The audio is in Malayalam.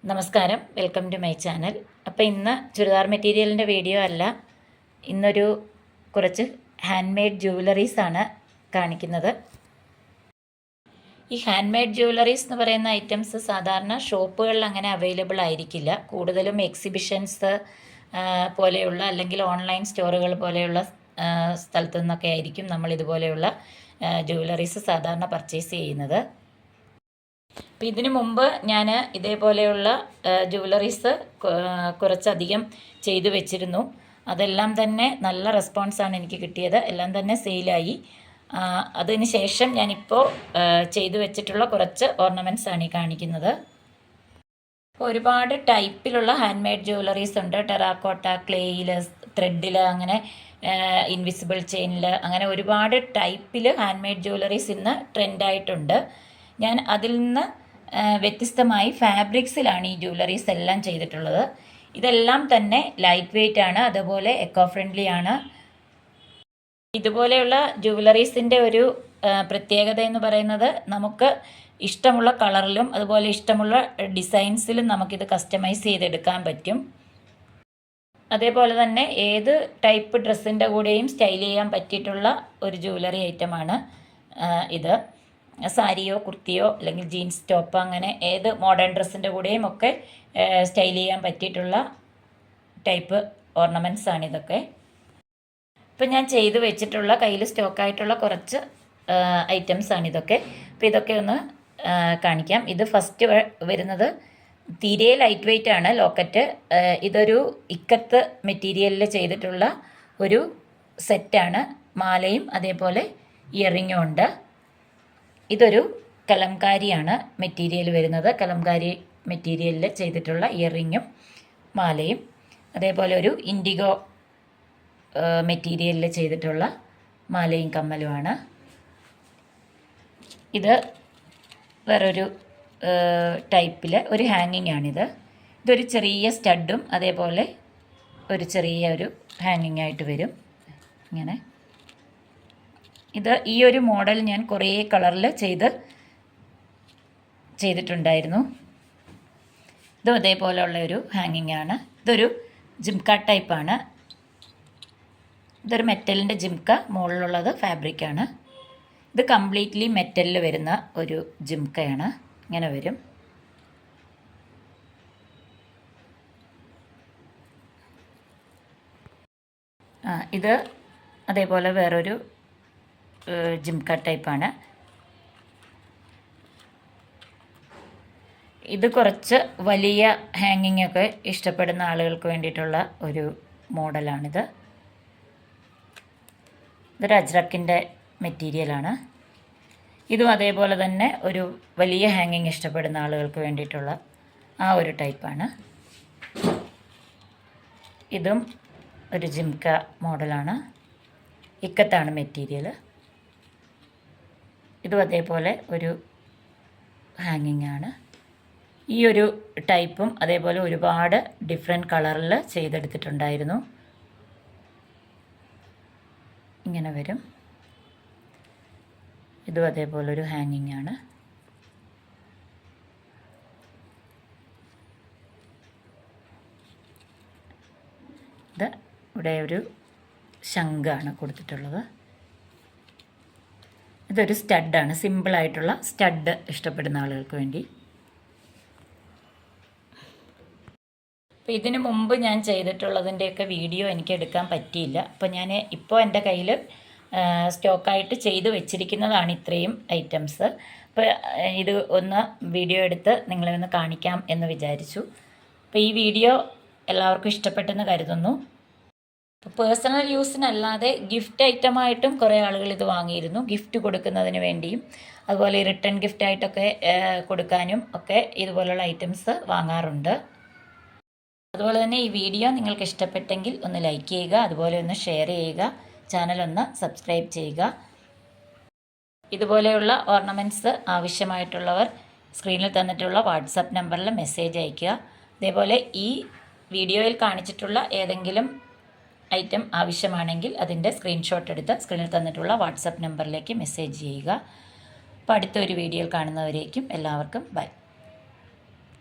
നമസ്കാരം, വെൽക്കം ടു മൈ ചാനൽ. അപ്പോൾ ഇന്ന് ചുരിദാർ മെറ്റീരിയലിൻ്റെ വീഡിയോ അല്ല, ഇന്നൊരു കുറച്ച് ഹാൻഡ് മെയ്ഡ് ജ്വല്ലറീസാണ് കാണിക്കുന്നത്. ഈ ഹാൻഡ് മെയ്ഡ് ജ്വല്ലറീസ് എന്ന് പറയുന്ന ഐറ്റംസ് സാധാരണ ഷോപ്പുകളിൽ അങ്ങനെ അവൈലബിൾ ആയിരിക്കില്ല. കൂടുതലും എക്സിബിഷൻസ് പോലെയുള്ള അല്ലെങ്കിൽ ഓൺലൈൻ സ്റ്റോറുകൾ പോലെയുള്ള സ്ഥലത്തു നിന്നൊക്കെ ആയിരിക്കും നമ്മൾ ഇതുപോലെയുള്ള ജ്വല്ലറീസ് സാധാരണ പർച്ചേസ് ചെയ്യുന്നത്. അപ്പോൾ ഇതിനു മുമ്പ് ഞാൻ ഇതേപോലെയുള്ള ജ്വല്ലറീസ് കുറച്ചധികം ചെയ്തു വെച്ചിരുന്നു. അതെല്ലാം തന്നെ നല്ല റെസ്പോൺസാണ് എനിക്ക് കിട്ടിയത്. എല്ലാം തന്നെ സെയിലായി. അതിന് ശേഷം ഞാനിപ്പോൾ ചെയ്തു വെച്ചിട്ടുള്ള കുറച്ച് ഓർണമെൻറ്റ്സാണ് ഈ കാണിക്കുന്നത്. ഒരുപാട് ടൈപ്പിലുള്ള ഹാൻഡ് മെയ്ഡ് ജ്വല്ലറീസ് ഉണ്ട്. ടെറാക്കോട്ട, ക്ലേയിൽ, ത്രെഡിൽ, അങ്ങനെ ഇൻവിസിബിൾ ചെയിനിൽ, അങ്ങനെ ഒരുപാട് ടൈപ്പിൽ ഹാൻഡ് മെയ്ഡ് ജ്വല്ലറീസ് ഇന്ന് ട്രെൻഡായിട്ടുണ്ട്. ഞാൻ അതിൽ നിന്ന് വ്യത്യസ്തമായി ഫാബ്രിക്സിലാണ് ഈ ജ്വല്ലറീസ് എല്ലാം ചെയ്തിട്ടുള്ളത്. ഇതെല്ലാം തന്നെ ലൈറ്റ് വെയ്റ്റ് ആണ്, അതുപോലെ എക്കോ ഫ്രണ്ട്ലി ആണ്. ഇതുപോലെയുള്ള ജ്വല്ലറീസിൻ്റെ ഒരു പ്രത്യേകത എന്ന് പറയുന്നത് നമുക്ക് ഇഷ്ടമുള്ള കളറിലും അതുപോലെ ഇഷ്ടമുള്ള ഡിസൈൻസിലും നമുക്കിത് കസ്റ്റമൈസ് ചെയ്തെടുക്കാൻ പറ്റും. അതേപോലെ തന്നെ ഏത് ടൈപ്പ് ഡ്രസ്സിൻ്റെ കൂടെയും സ്റ്റൈൽ ചെയ്യാൻ പറ്റിയിട്ടുള്ള ഒരു ജ്വല്ലറി ഐറ്റമാണ് ഇത്. സാരിയോ കുർത്തിയോ അല്ലെങ്കിൽ ജീൻസ് ടോപ്പ്, അങ്ങനെ ഏത് മോഡേൺ ഡ്രസ്സിൻ്റെ കൂടെയും ഒക്കെ സ്റ്റൈൽ ചെയ്യാൻ പറ്റിയിട്ടുള്ള ടൈപ്പ് ഓർണമെൻറ്റ്സ് ആണ് ഇതൊക്കെ. ഇപ്പം ഞാൻ ചെയ്ത് വെച്ചിട്ടുള്ള കയ്യിൽ സ്റ്റോക്കായിട്ടുള്ള കുറച്ച് ഐറ്റംസ് ആണ് ഇതൊക്കെ. അപ്പോൾ ഇതൊക്കെ ഒന്ന് കാണിക്കാം. ഇത് ഫസ്റ്റ് വരുന്നത് തീരെ ലൈറ്റ് വെയ്റ്റ് ആണ് ലോക്കറ്റ്. ഇതൊരു ഇക്കത്ത് മെറ്റീരിയലിൽ ചെയ്തിട്ടുള്ള ഒരു സെറ്റാണ്. മാലയും അതേപോലെ ഇയറിങ്ങും ഉണ്ട്. ഇതൊരു കലംകാരിയാണ് മെറ്റീരിയൽ വരുന്നത്. കലംകാരി മെറ്റീരിയലിൽ ചെയ്തിട്ടുള്ള ഇയറിങ്ങും മാലയും, അതേപോലെ ഒരു ഇൻഡിഗോ മെറ്റീരിയലിൽ ചെയ്തിട്ടുള്ള മാലയും കമ്മലുമാണ്. ഇത് വേറൊരു ടൈപ്പിൽ ഒരു ഹാങ്ങിങ് ആണിത്. ഇതൊരു ചെറിയ സ്റ്റഡും അതേപോലെ ഒരു ചെറിയ ഒരു ഹാങ്ങിങ് ആയിട്ട് വരും ഇങ്ങനെ. ഈ ഒരു മോഡൽ ഞാൻ കുറേ കളറിൽ ചെയ്തിട്ടുണ്ടായിരുന്നു. ഇതും അതേപോലെയുള്ള ഒരു ഹാങ്ങിങ് ആണ്. ഇതൊരു ജിംക്ക ടൈപ്പാണ്. ഇതൊരു മെറ്റലിൻ്റെ ജിംക്ക, മുകളിലുള്ളത് ഫാബ്രിക്കാണ്. ഇത് കംപ്ലീറ്റ്ലി മെറ്റലിൽ വരുന്ന ഒരു ജിംക്കയാണ്. ഇങ്ങനെ വരും. ഇത് അതേപോലെ വേറൊരു ജിംക്ക ടൈപ്പാണ്. ഇത് കുറച്ച് വലിയ ഹാങ്ങിങ് ഒക്കെ ഇഷ്ടപ്പെടുന്ന ആളുകൾക്ക് വേണ്ടിയിട്ടുള്ള ഒരു മോഡലാണിത്. ഇതൊരു അജ്രക്കിൻ്റെ മെറ്റീരിയലാണ്. ഇതും അതേപോലെ തന്നെ ഒരു വലിയ ഹാങ്ങിങ് ഇഷ്ടപ്പെടുന്ന ആളുകൾക്ക് വേണ്ടിയിട്ടുള്ള ആ ഒരു ടൈപ്പാണ്. ഇതും ഒരു ജിംക്ക മോഡലാണ്. ഇക്കത്താണ് മെറ്റീരിയൽ. ഇതും അതേപോലെ ഒരു ഹാങ്ങിങ് ആണ്. ഈ ഒരു ടൈപ്പും അതേപോലെ ഒരുപാട് ഡിഫറെൻറ്റ് കളറിൽ ചെയ്തെടുത്തിട്ടുണ്ടായിരുന്നു. ഇങ്ങനെ വരും. ഇതും അതേപോലെ ഒരു ഹാങ്ങിങ് ആണ്. ഇത് ഇവിടെ ഒരു ശംഖാണ് കൊടുത്തിട്ടുള്ളത്. ഇതൊരു സ്റ്റഡാണ്, സിമ്പിളായിട്ടുള്ള സ്റ്റഡ് ഇഷ്ടപ്പെടുന്ന ആളുകൾക്ക് വേണ്ടി. അപ്പോൾ ഇതിന് മുമ്പ് ഞാൻ ചെയ്തിട്ടുള്ളതിൻ്റെയൊക്കെ വീഡിയോ എനിക്ക് എടുക്കാൻ പറ്റിയില്ല. അപ്പോൾ ഞാൻ ഇപ്പോൾ എൻ്റെ കയ്യിൽ സ്റ്റോക്കായിട്ട് ചെയ്ത് വെച്ചിരിക്കുന്നതാണ് ഇത്രയും ഐറ്റംസ്. അപ്പോൾ ഇത് ഒന്ന് വീഡിയോ എടുത്ത് നിങ്ങളെ ഒന്ന് കാണിക്കാം എന്ന് വിചാരിച്ചു. അപ്പോൾ ഈ വീഡിയോ എല്ലാവർക്കും ഇഷ്ടപ്പെട്ടെന്ന് കരുതുന്നു. ഇപ്പോൾ പേഴ്സണൽ യൂസിനല്ലാതെ ഗിഫ്റ്റ് ഐറ്റമായിട്ടും കുറേ ആളുകൾ ഇത് വാങ്ങിയിരുന്നു. ഗിഫ്റ്റ് കൊടുക്കുന്നതിന് വേണ്ടിയും അതുപോലെ റിട്ടേൺ ഗിഫ്റ്റായിട്ടൊക്കെ കൊടുക്കാനും ഒക്കെ ഇതുപോലുള്ള ഐറ്റംസ് വാങ്ങാറുണ്ട്. അതുപോലെ തന്നെ ഈ വീഡിയോ നിങ്ങൾക്ക് ഇഷ്ടപ്പെട്ടെങ്കിൽ ഒന്ന് ലൈക്ക് ചെയ്യുക, അതുപോലെ ഒന്ന് ഷെയർ ചെയ്യുക, ചാനലൊന്ന് സബ്സ്ക്രൈബ് ചെയ്യുക. ഇതുപോലെയുള്ള ഓർണമെൻറ്റ്സ് ആവശ്യമായിട്ടുള്ളവർ സ്ക്രീനിൽ തന്നിട്ടുള്ള വാട്സപ്പ് നമ്പറിൽ മെസ്സേജ് അയയ്ക്കുക. അതേപോലെ ഈ വീഡിയോയിൽ കാണിച്ചിട്ടുള്ള ഏതെങ്കിലും ഐറ്റം ആവശ്യമാണെങ്കിൽ അതിൻ്റെ സ്ക്രീൻഷോട്ട് എടുത്ത് സ്ക്രീനിൽ തന്നിട്ടുള്ള വാട്സപ്പ് നമ്പറിലേക്ക് മെസ്സേജ് ചെയ്യുക. അപ്പോൾ അടുത്തൊരു വീഡിയോയിൽ കാണുന്നവരേക്കും എല്ലാവർക്കും ബൈ.